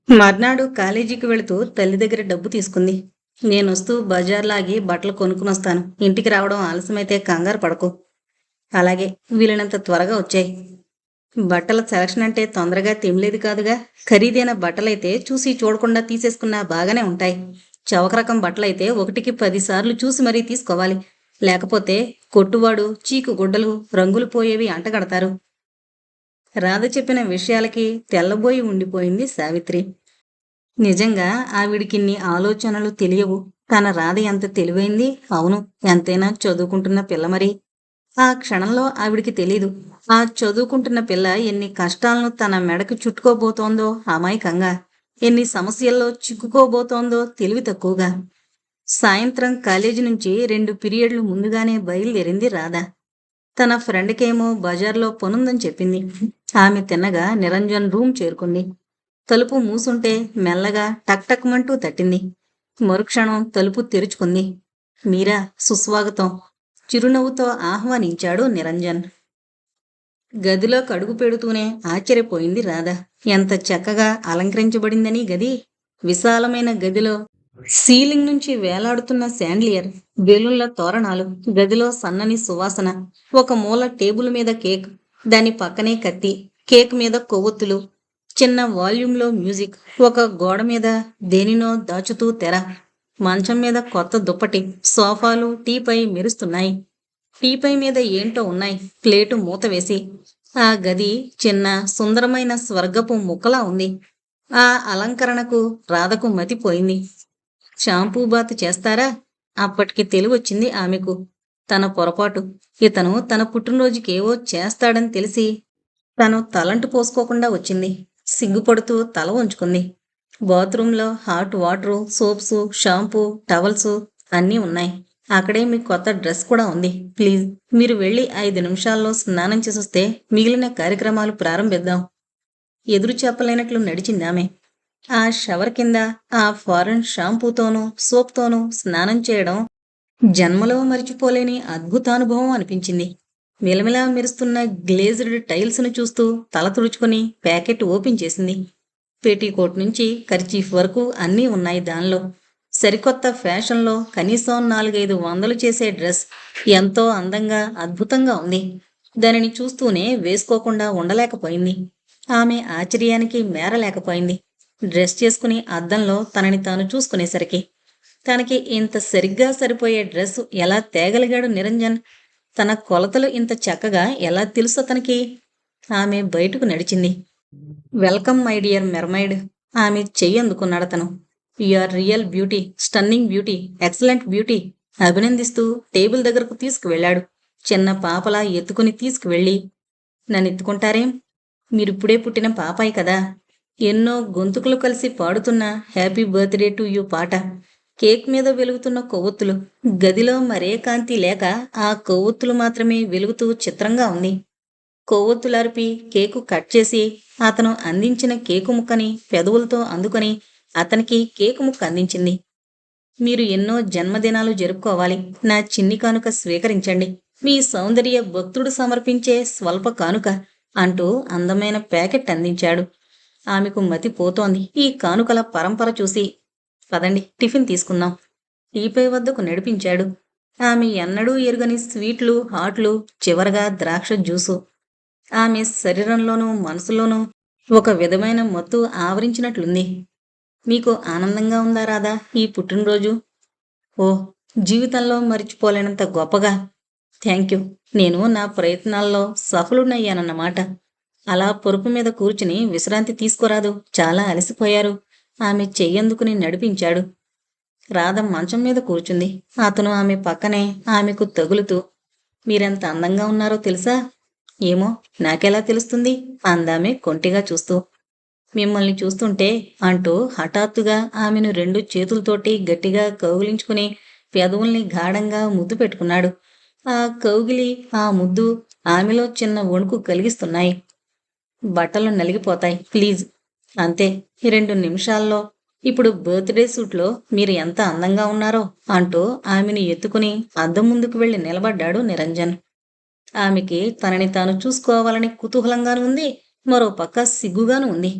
మర్నాడు కాలేజీకి వెళుతూ తల్లి దగ్గర డబ్బు తీసుకుంది. నేనొస్తూ బజార్ లాగి బట్టలు కొనుక్కునొస్తాను. ఇంటికి రావడం ఆలస్యమైతే కంగారు పడకు. అలాగే, వీలైనంత త్వరగా వచ్చాయి. బట్టల సెలక్షన్ అంటే తొందరగా తెమిలేదు కాదుగా. ఖరీదైన బట్టలైతే చూసి చూడకుండా తీసేసుకున్నా బాగానే ఉంటాయి. చవక రకం బట్టలైతే ఒకటికి 10 సార్లు చూసి మరీ తీసుకోవాలి. లేకపోతే కొట్టువాడు చీకు గుడ్డలు రంగులు పోయేవి అంటగడతారు. రాధ చెప్పిన విషయాలకి తెల్లబోయి ఉండిపోయింది సావిత్రి. నిజంగా ఆవిడికిన్ని ఆలోచనలు తెలియవు. తన రాధ ఎంత తెలివైంది. అవును, ఎంతైనా చదువుకుంటున్న పిల్ల మరి. ఆ క్షణంలో ఆవిడికి తెలీదు. ఆ చదువుకుంటున్న పిల్ల ఎన్ని కష్టాలను తన మెడకు చుట్టుకోబోతోందో అమాయకంగా, ఎన్ని సమస్యల్లో చిక్కుకోబోతోందో తెలివి తక్కువగా. సాయంత్రం కాలేజీ నుంచి 2 పీరియడ్లు ముందుగానే బయలుదేరింది రాధ. తన ఫ్రెండ్కేమో బజార్లో పనుందని చెప్పింది. ఆమె తిన్నగా నిరంజన్ రూమ్ చేరుకుంది. తలుపు మూసుంటే మెల్లగా టక్ టక్మంటూ తట్టింది. మరుక్షణం తలుపు తెరుచుకుంది. మీరా, సుస్వాగతం. చిరునవ్వుతో ఆహ్వానించాడు నిరంజన్. గదిలోకి అడుగు పెడుతూనే ఆశ్చర్యపోయింది రాధ. ఎంత చక్కగా అలంకరించబడిందని గది. విశాలమైన గదిలో సీలింగ్ నుంచి వేలాడుతున్న శాండ్లియర్, బెలూన్ల తోరణాలు, గదిలో సన్నని సువాసన. ఒక మూల టేబుల్ మీద కేక్, దాని పక్కనే కత్తి, కేక్ మీద కొవ్వొత్తులు, చిన్న వాల్యూమ్లో మ్యూజిక్, ఒక గోడ మీద దేనినో దాచుతూ తెర, మంచం మీద కొత్త దుప్పటి, సోఫాలు టీపై మెరుస్తున్నాయి. టీపై మీద ఏంటో ఉన్నాయి, ప్లేటు మూత వేసి. ఆ గది చిన్న సుందరమైన స్వర్గపు ముక్కలా ఉంది. ఆ అలంకరణకు రాధకు మతిపోయింది. షాంపూ బాత్ చేస్తారా? అప్పటికి తెలివొచ్చింది ఆమెకు. తన పొరపాటు. ఇతను తన పుట్టినరోజుకేవో చేస్తాడని తెలిసి తను తలంటు పోసుకోకుండా వచ్చింది. సిగ్గుపడుతూ తల వంచుకుంది. బాత్రూంలో hot water, soaps, shampoo, towers అన్నీ ఉన్నాయి. అక్కడే మీ కొత్త డ్రెస్ కూడా ఉంది. ప్లీజ్, మీరు వెళ్ళి 5 నిమిషాల్లో స్నానం చేసొస్తే మిగిలిన కార్యక్రమాలు ప్రారంభిద్దాం. ఎదురు చెప్పలేనట్లు నడిచిందామె. ఆ షవర్ కింద ఆ ఫారెన్ షాంపూతోనూ సోప్తోనూ స్నానం చేయడం జన్మలో మరిచిపోలేని అద్భుతానుభవం అనిపించింది. మిలమిలా మెరుస్తున్న గ్లేజ్డ్ టైల్స్ను చూస్తూ తల తుడుచుకుని ప్యాకెట్ ఓపెన్ చేసింది. పేటీకోట్ నుంచి కర్చీఫ్ వరకు అన్నీ ఉన్నాయి దానిలో. సరికొత్త ఫ్యాషన్లో కనీసం 4-5 వందలు చేసే డ్రెస్. ఎంతో అందంగా అద్భుతంగా ఉంది. దానిని చూస్తూనే వేసుకోకుండా ఉండలేకపోయింది. ఆమె ఆశ్చర్యానికి మేరలేకపోయింది. డ్రెస్ చేసుకుని అద్దంలో తనని తాను చూసుకునేసరికి. తనకి ఇంత సరిగ్గా సరిపోయే డ్రెస్ ఎలా తేగలిగాడు నిరంజన్? తన కొలతలు ఇంత చక్కగా ఎలా తెలుసు అతనికి? ఆమె బయటకు నడిచింది. Welcome my dear mermaid. ఆమె చెయ్యి అందుకున్నాడతను. You are real beauty, stunning beauty, excellent beauty. అభినందిస్తూ టేబుల్ దగ్గరకు తీసుకువెళ్ళాడు. చిన్న పాపలా ఎత్తుకుని తీసుకువెళ్ళి, నన్నెత్తుకుంటారేం? మీరిప్పుడే పుట్టిన పాపాయి కదా. ఎన్నో గొంతుకులు కలిసి పాడుతున్న హ్యాపీ బర్త్డే టు యూ పాట, కేక్ మీద వెలుగుతున్న కొవ్వొత్తులు, గదిలో మరే కాంతి లేక ఆ కొవ్వొత్తులు మాత్రమే వెలుగుతూ చిత్రంగా ఉంది. కొవ్వొత్తులార్పి కేకు కట్ చేసి అతను అందించిన కేకు ముక్కని పెదవులతో అందుకొని అతనికి కేకు ముక్క అందించింది. మీరు ఎన్నో జన్మదినాలు జరుపుకోవాలి. నా చిన్ని కానుక స్వీకరించండి. మీ సౌందర్య భక్తుడు సమర్పించే స్వల్ప కానుక అంటూ అందమైన ప్యాకెట్ అందించాడు. ఆమెకు మతి పోతోంది ఈ కానుకల పరంపర చూసి. పదండి, టిఫిన్ తీసుకుందాం. టీపై వద్దకు నడిపించాడు. ఆమె ఎన్నడూ ఎరుగని స్వీట్లు, హాట్లు, చివరగా ద్రాక్ష జ్యూసు. ఆమె శరీరంలోనూ మనసులోనూ ఒక విధమైన మత్తు ఆవరించినట్లుంది. మీకు ఆనందంగా ఉందా రాధా ఈ పుట్టినరోజు? ఓహ్, జీవితంలో మరిచిపోలేనంత గొప్పగా. Thank you. నేను నా ప్రయత్నాల్లో సఫలునయ్యానన్నమాట. అలా పొరుపు మీద కూర్చుని విశ్రాంతి తీసుకోరాదు, చాలా అలసిపోయారు. ఆమె చెయ్యందుకుని నడిపించాడు. రాధ మంచం మీద కూర్చుంది. అతను ఆమె పక్కనే ఆమెకు తగులుతూ, మీరెంత అందంగా ఉన్నారో తెలుసా? ఏమో, నాకెలా తెలుస్తుంది? అందామె కొంటిగా చూస్తూ. మిమ్మల్ని చూస్తుంటే అంటూ హఠాత్తుగా ఆమెను 2 చేతులతోటి గట్టిగా కౌగిలించుకుని పెదవుల్ని గాఢంగా ముద్దు పెట్టుకున్నాడు. ఆ కౌగిలి, ఆ ముద్దు ఆమెలో చిన్న వణుకు కలిగిస్తున్నాయి. బట్టలు నలిగిపోతాయి, ప్లీజ్. అంతే, 2 నిమిషాల్లో. ఇప్పుడు బర్త్డే సూట్లో మీరు ఎంత అందంగా ఉన్నారో అంటూ ఆమెను ఎత్తుకుని అద్దం ముందుకు వెళ్లి నిలబడ్డాడు నిరంజన్. ఆమెకి తనని తాను చూసుకోవాలని కుతూహలంగానూ ఉంది, మరో పక్క సిగ్గుగానూ ఉంది.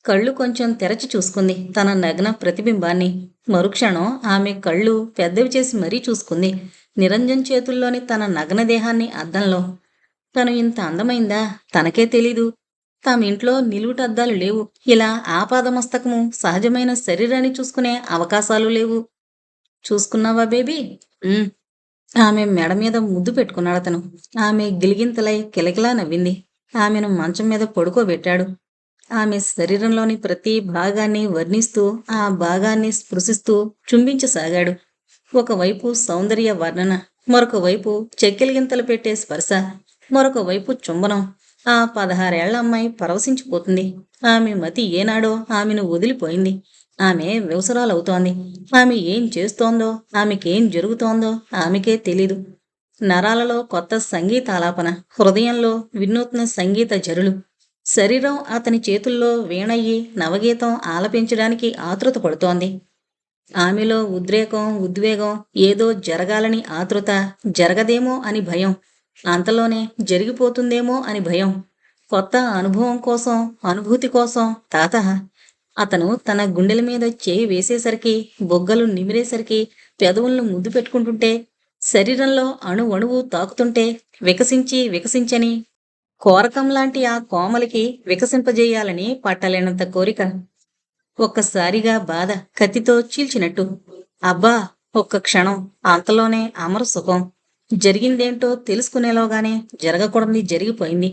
కళ్ళు కొంచెం తెరచి చూసుకుంది తన నగ్న ప్రతిబింబాన్ని. మరుక్షణం ఆమె కళ్ళు పెద్దవి చేసి మరీ చూసుకుంది నిరంజన్ చేతుల్లోని తన నగ్న దేహాన్ని అద్దంలో. తను ఇంత అందమైందా తనకే తెలీదు. తామింట్లో నిలువుటద్దాలు లేవు. ఇలా ఆపాదమస్తకము సహజమైన శరీరాన్ని చూసుకునే అవకాశాలు లేవు. చూసుకున్నావా బేబీ? "ఉమ్." ఆమె మెడ మీద ముద్దు పెట్టుకున్నాడతను. ఆమె గిలిగింతలై కిలకిలా నవ్వింది. ఆమెను మంచం మీద పడుకోబెట్టాడు. ఆమె శరీరంలోని ప్రతి భాగాన్ని వర్ణిస్తూ ఆ భాగాన్ని స్పృశిస్తూ చుంబించసాగాడు. ఒకవైపు సౌందర్య వర్ణన, మరొక వైపు చెక్కిలిగింతలు పెట్టే స్పర్శ, మరొక వైపు చుంబనం. ఆ 16 ఏళ్ల అమ్మాయి పరవశించిపోతుంది. ఆమె మతి ఏనాడో ఆమెను వదిలిపోయింది. ఆమె వ్యవసరాలవుతోంది. ఆమె ఏం చేస్తోందో, ఆమెకేం జరుగుతోందో ఆమెకే తెలీదు. నరాలలో కొత్త సంగీతాలాపన, హృదయంలో వినూత్న సంగీత జరులు. శరీరం అతని చేతుల్లో వీణయ్యి నవగీతం ఆలపించడానికి ఆతృత పడుతోంది. ఆమెలో ఉద్రేకం, ఉద్వేగం, ఏదో జరగాలని ఆతృత, జరగదేమో అని భయం, అంతలోనే జరిగిపోతుందేమో అని భయం. కొత్త అనుభవం కోసం, అనుభూతి కోసం తాతహ. అతను తన గుండెల మీద చేయి వేసేసరికి, బొగ్గలు నిమిరేసరికి, పెదవులను ముద్దు పెట్టుకుంటుంటే, శరీరంలో అణువణువు తాకుతుంటే, వికసించి వికసించని కోరకంలాంటి ఆ కోమలికి వికసింపజేయాలని పట్టలేనంత కోరిక. ఒక్కసారిగా బాధ కత్తితో చీల్చినట్టు. అబ్బా! ఒక్క క్షణం, అంతలోనే అమర సుఖం. జరిగిందేంటో తెలుసుకునేలోగానే జరగకూడనిది జరిగిపోయింది.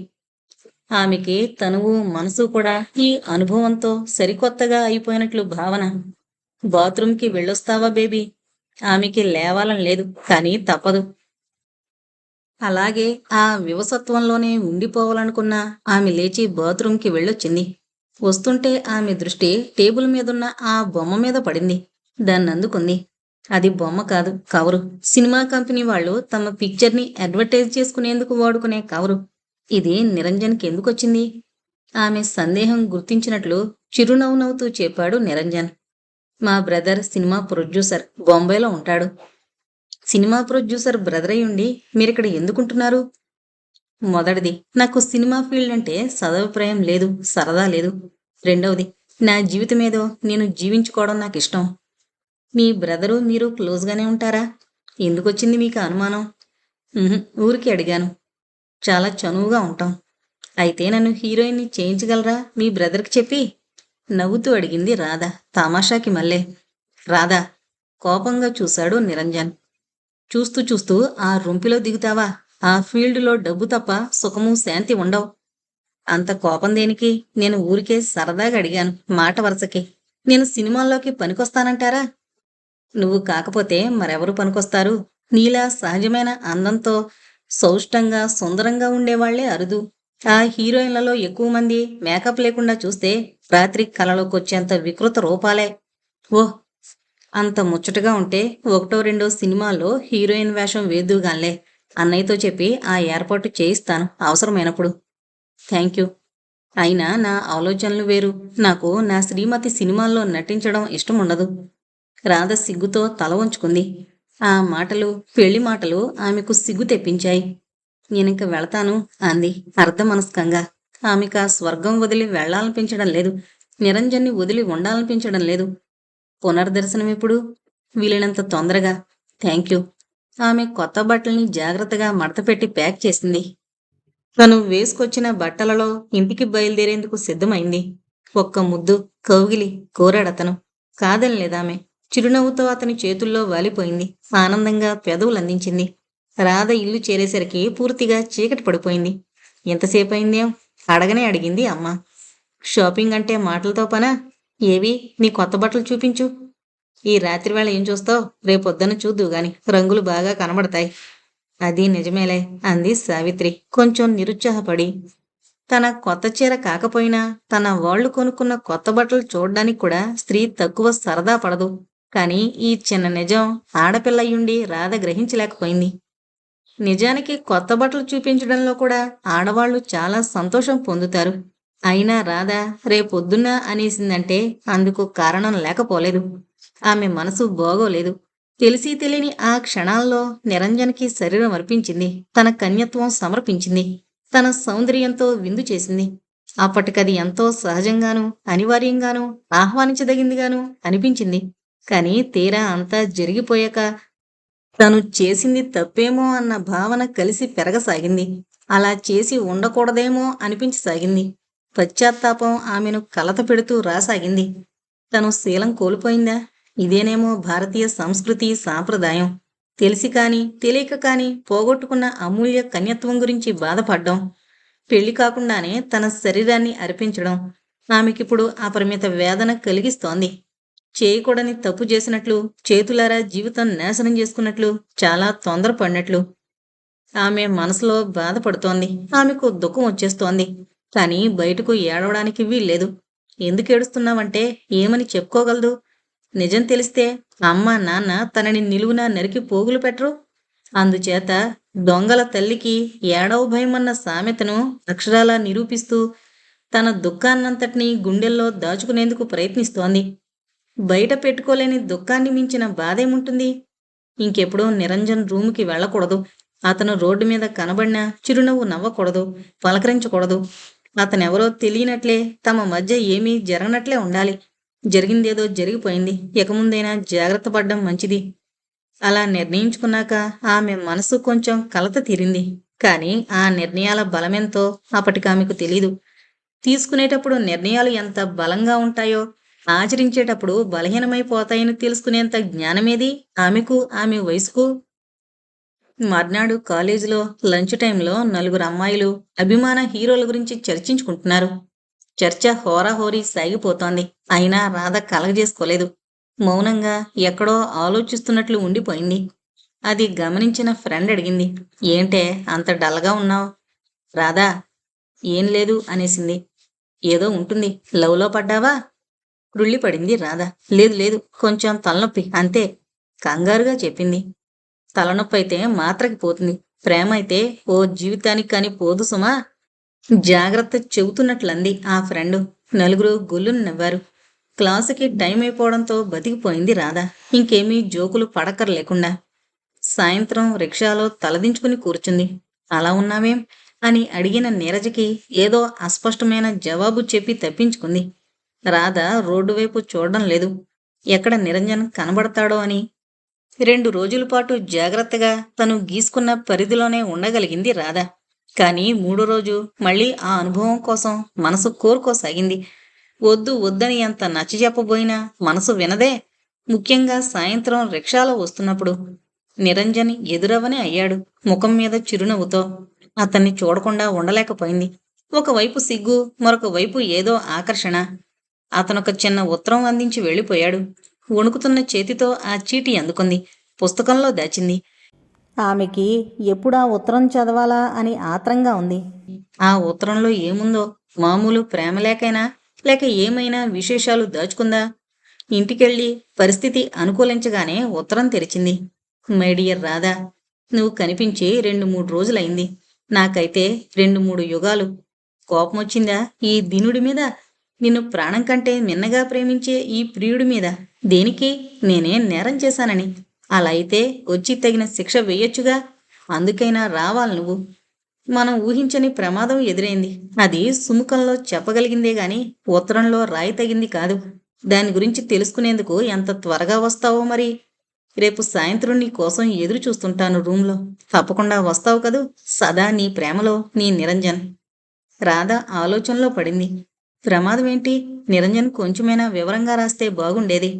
ఆమెకి తనువు మనసు కూడా ఈ అనుభవంతో సరికొత్తగా అయిపోయినట్లు భావన. బాత్రూంకి వెళ్ళొస్తావా బేబీ? ఆమెకి లేవాలని లేదు, కానీ తప్పదు. అలాగే ఆ వివసత్వంలోనే ఉండిపోవాలనుకున్న ఆమె లేచి బాత్రూంకి వెళ్ళొచ్చింది. వస్తుంటే ఆమె దృష్టి టేబుల్ మీదున్న ఆ బొమ్మ మీద పడింది. దాన్నందుకుంది. అది బొమ్మ కాదు, కవరు. సినిమా కంపెనీ వాళ్ళు తమ పిక్చర్ని అడ్వర్టైజ్ చేసుకునేందుకు వాడుకునే కవరు. ఇది నిరంజన్కి ఎందుకొచ్చింది? ఆమె సందేహం గుర్తించినట్లు చిరునవ్వు నవ్వుతూ చెప్పాడు నిరంజన్. మా బ్రదర్ సినిమా ప్రొడ్యూసర్, బొంబాయిలో ఉంటాడు. సినిమా ప్రొడ్యూసర్ బ్రదర్ అయ్యుండి మీరిక్కడ ఎందుకుంటున్నారు? మొదటిది, నాకు సినిమా ఫీల్డ్ అంటే సదభిప్రాయం లేదు, సరదా లేదు. రెండవది, నా జీవితమేదో నేను జీవించుకోవడం నాకు ఇష్టం. మీ బ్రదరు మీరు క్లోజ్గానే ఉంటారా? ఎందుకొచ్చింది మీకు అనుమానం? ఊరికి అడిగాను. చాలా చనువుగా ఉంటాం. అయితే నన్ను హీరోయిన్ని చేయించగలరా మీ బ్రదర్కి చెప్పి? నవ్వుతూ అడిగింది రాధ తమాషాకి మళ్ళే. రాధా! కోపంగా చూశాడు నిరంజన్. చూస్తూ చూస్తూ ఆ రొంపిలో దిగుతావా? ఆ ఫీల్డ్లో డబ్బు తప్ప సుఖము శాంతి ఉండవు. అంత కోపం దేనికి? నేను ఊరికే సరదాగా అడిగాను, మాట వరసకి. నేను సినిమాల్లోకి పనికొస్తానంటారా? నువ్వు కాకపోతే మరెవరు పనికొస్తారు? నీలా సహజమైన అందంతో సౌష్టంగా సుందరంగా ఉండేవాళ్లే అరుదు. ఆ హీరోయిన్లలో ఎక్కువ మంది మేకప్ లేకుండా చూస్తే రాత్రి కలలోకొచ్చేంత వికృత రూపాలే. ఓహ్! అంత ముచ్చటగా ఉంటే ఒకటో రెండో సినిమాల్లో హీరోయిన్ వేషం వేద్దుగాన్లే. అన్నయ్యతో చెప్పి ఆ ఏర్పాటు చేయిస్తాను అవసరమైనప్పుడు. Thank you. అయినా నా ఆలోచనలు వేరు. నాకు నా శ్రీమతి సినిమాల్లో నటించడం ఇష్టముండదు. రాధ సిగ్గుతో తల వంచుకుంది. ఆ మాటలు, పెళ్లి మాటలు ఆమెకు సిగ్గు తెప్పించాయి. నేనింక వెళతాను అంది అర్ధమనస్కంగా. ఆమెకు ఆ స్వర్గం వదిలి వెళ్లాలనిపించడం లేదు. నిరంజన్ని వదిలి ఉండాలనిపించడం లేదు. పునర్దర్శనమెప్పుడు? వీలైనంత తొందరగా. Thank you. ఆమె కొత్త బట్టల్ని జాగ్రత్తగా మడతపెట్టి ప్యాక్ చేసింది. తను వేసుకొచ్చిన బట్టలలో ఇంటికి బయలుదేరేందుకు సిద్ధమైంది. ఒక్క ముద్దు, కౌగిలి కోరాడతను. కాదనలేదామె. చిరునవ్వుతో అతని చేతుల్లో వాలిపోయింది. ఆనందంగా పెదవులందించింది. రాధ ఇల్లు చేరేసరికి పూర్తిగా చీకటి పడిపోయింది. ఎంతసేపయిందేం? అడగనే అడిగింది అమ్మ. షాపింగ్ అంటే మాటలతో పనా? ఏవి నీ కొత్త బట్టలు చూపించు. ఈ రాత్రివేళ ఏం చూస్తావు? రేపొద్దున చూద్దు గాని, రంగులు బాగా కనబడతాయి. అది నిజమేలే అంది సావిత్రి కొంచెం నిరుత్సాహపడి. తన కొత్త చీర కాకపోయినా తన వాళ్ళు కొనుక్కున్న కొత్త బట్టలు చూడ్డానికి కూడా స్త్రీ తక్కువ సరదా పడదు. కాని ఈ చిన్న నిజం ఆడపిల్లయ్యుండి రాధ గ్రహించలేకపోయింది. నిజానికి కొత్త బట్టలు చూపించడంలో కూడా ఆడవాళ్లు చాలా సంతోషం పొందుతారు. అయినా రాధ రేపొద్దున్న అనేసిందంటే అందుకు కారణం లేకపోలేదు. ఆమె మనసు బాగోలేదు. తెలిసి తెలియని ఆ క్షణాల్లో నిరంజన్కి శరీరం అర్పించింది. తన కన్యత్వం సమర్పించింది. తన సౌందర్యంతో విందు చేసింది. అప్పటికది ఎంతో సహజంగానూ, అనివార్యంగానూ, ఆహ్వానించదగిందిగానూ అనిపించింది. కానీ తీరా అంతా జరిగిపోయాక తను చేసింది తప్పేమో అన్న భావన కలిసి పెరగసాగింది. అలా చేసి ఉండకూడదేమో అనిపించసాగింది. పశ్చాత్తాపం ఆమెను కలతపెడుతూ రాసాగింది. తను శీలం కోల్పోయిందా? ఇదేనేమో భారతీయ సంస్కృతి సాంప్రదాయం. తెలిసి కాని, తెలియక కాని పోగొట్టుకున్న అమూల్య కన్యత్వం గురించి బాధపడ్డం. పెళ్లి కాకుండానే తన శరీరాన్ని అర్పించడం ఆమెకిప్పుడు అపరిమిత వేదన కలిగిస్తోంది. చేయకూడని తప్పు చేసినట్లు, చేతులారా జీవితం నాశనం చేసుకున్నట్లు, చాలా తొందరపడినట్లు. ఆమె మనసులో బాధపడుతోంది. ఆమెకు దుఃఖం వచ్చేస్తోంది. కానీ బయటకు ఏడవడానికి వీల్లేదు. ఎందుకు ఏడుస్తున్నావంటే ఏమని చెప్పుకోగలదు? నిజం తెలిస్తే అమ్మ, నాన్న తనని నిలువునా నరికి పోగులు పెట్టరు. అందుచేత దొంగల తల్లికి ఏడవ భయమన్న సామెతను అక్షరాలా నిరూపిస్తూ తన దుఃఖాన్నంతటినీ గుండెల్లో దాచుకునేందుకు ప్రయత్నిస్తోంది. బయట పెట్టుకోలేని దుఃఖాన్ని మించిన బాధేముంటుంది? ఇంకెప్పుడూ నిరంజన్ రూముకి వెళ్ళకూడదు. అతను రోడ్డు మీద కనబడినా చిరునవ్వు నవ్వకూడదు, పలకరించకూడదు. అతనెవరో తెలియనట్లే, తమ మధ్య ఏమీ జరగనట్లే ఉండాలి. జరిగిందేదో జరిగిపోయింది. ఇక ముందైనా జాగ్రత్త పడ్డం మంచిది. అలా నిర్ణయించుకున్నాక ఆమె మనసు కొంచెం కలత తీరింది. కానీ ఆ నిర్ణయాల బలమెంతో అప్పటికామెకు తెలీదు. తీసుకునేటప్పుడు నిర్ణయాలు ఎంత బలంగా ఉంటాయో ఆచరించేటప్పుడు బలహీనమైపోతాయని తెలుసుకునేంత జ్ఞానమేది ఆమెకు, ఆమె వయసుకు. మర్నాడు కాలేజీలో లంచ్ టైంలో నలుగురు అమ్మాయిలు అభిమాన హీరోల గురించి చర్చించుకుంటున్నారు. చర్చ హోరాహోరీ సాగిపోతోంది. అయినా రాధ కలగజేసుకోలేదు. మౌనంగా ఎక్కడో ఆలోచిస్తున్నట్లు ఉండిపోయింది. అది గమనించిన ఫ్రెండ్ అడిగింది, ఏంటే అంత డల్గా ఉన్నావు? రాధా, ఏం లేదు అనేసింది. ఏదో ఉంటుంది, లవ్లో పడ్డావా? కృళ్ళిపడింది రాధ. లేదు లేదు, కొంచెం తలనొప్పి అంతే కంగారుగా చెప్పింది. తలనొప్పి అయితే మాత్రకి పోతుంది, ప్రేమ అయితే ఓ జీవితానికి కాని పోదు సుమా. జాగ్రత్త చెబుతున్నట్లంది ఆ ఫ్రెండు. నలుగురు గొల్లును నవ్వారు. క్లాసుకి టైం అయిపోవడంతో బతికిపోయింది రాధ, ఇంకేమీ జోకులు పడక్కర్లేకుండా. సాయంత్రం రిక్షాలో తలదించుకుని కూర్చుంది. అలా ఉన్నావేం అని అడిగిన నీరజకి ఏదో అస్పష్టమైన జవాబు చెప్పి తప్పించుకుంది. రాధ రోడ్డు వైపు చూడడం లేదు. ఎక్కడ నిరంజన్ కనబడతాడో అని. 2 రోజుల పాటు జాగ్రత్తగా తను గీసుకున్న పరిధిలోనే ఉండగలిగింది రాధ. కానీ 3వ రోజు మళ్ళీ ఆ అనుభవం కోసం మనసు కోరుకోసాగింది. వద్దు వద్దని ఎంత నచ్చజెప్పబోయినా మనసు వినదే. ముఖ్యంగా సాయంత్రం రిక్షాలో వస్తున్నప్పుడు. నిరంజన్ ఎదురవనే అయ్యాడు, ముఖం మీద చిరునవ్వుతో. అతన్ని చూడకుండా ఉండలేకపోయింది. ఒకవైపు సిగ్గు, మరొక వైపు ఏదో ఆకర్షణ. అతనొక చిన్న ఉత్తరం అందించి వెళ్ళిపోయాడు. వణుకుతున్న చేతితో ఆ చీటీ అందుకుంది. పుస్తకంలో దాచింది. ఆమెకి ఎప్పుడా ఉత్తరం చదవాలా అని ఆత్రంగా ఉంది. ఆ ఉత్తరంలో ఏముందో? మామూలు ప్రేమలేకైనా, లేక ఏమైనా విశేషాలు దాచుకుందా? ఇంటికెళ్ళి పరిస్థితి అనుకూలించగానే ఉత్తరం తెరిచింది. మై డియర్ రాధా, నువ్వు కనిపించి 2-3 రోజులైంది. నాకైతే 2-3 యుగాలు. కోపమొచ్చిందా ఈ దీనుడి మీద? నిన్ను ప్రాణం కంటే మిన్నగా ప్రేమించే ఈ ప్రియుడి మీద? దేనికి? నేనేం నేరం చేశానని? అలా అయితే వచ్చి తగిన శిక్ష వేయొచ్చుగా. అందుకైనా రావాలి నువ్వు. మనం ఊహించని ప్రమాదం ఎదురైంది. అది సుముఖంలో చెప్పగలిగిందే గాని ఉత్తరంలో రాయి తగింది కాదు. దాని గురించి తెలుసుకునేందుకు ఎంత త్వరగా వస్తావో మరి. రేపు సాయంత్రం నీ కోసం ఎదురు చూస్తుంటాను రూంలో. తప్పకుండా వస్తావు కదూ? సదా నీ ప్రేమలో నీ నిరంజన్. రాధ ఆలోచనలో పడింది. ప్రమాదం ఏంటి? నిరంజన్ కొంచెమైనా వివరంగా రాస్తే బాగుండేది.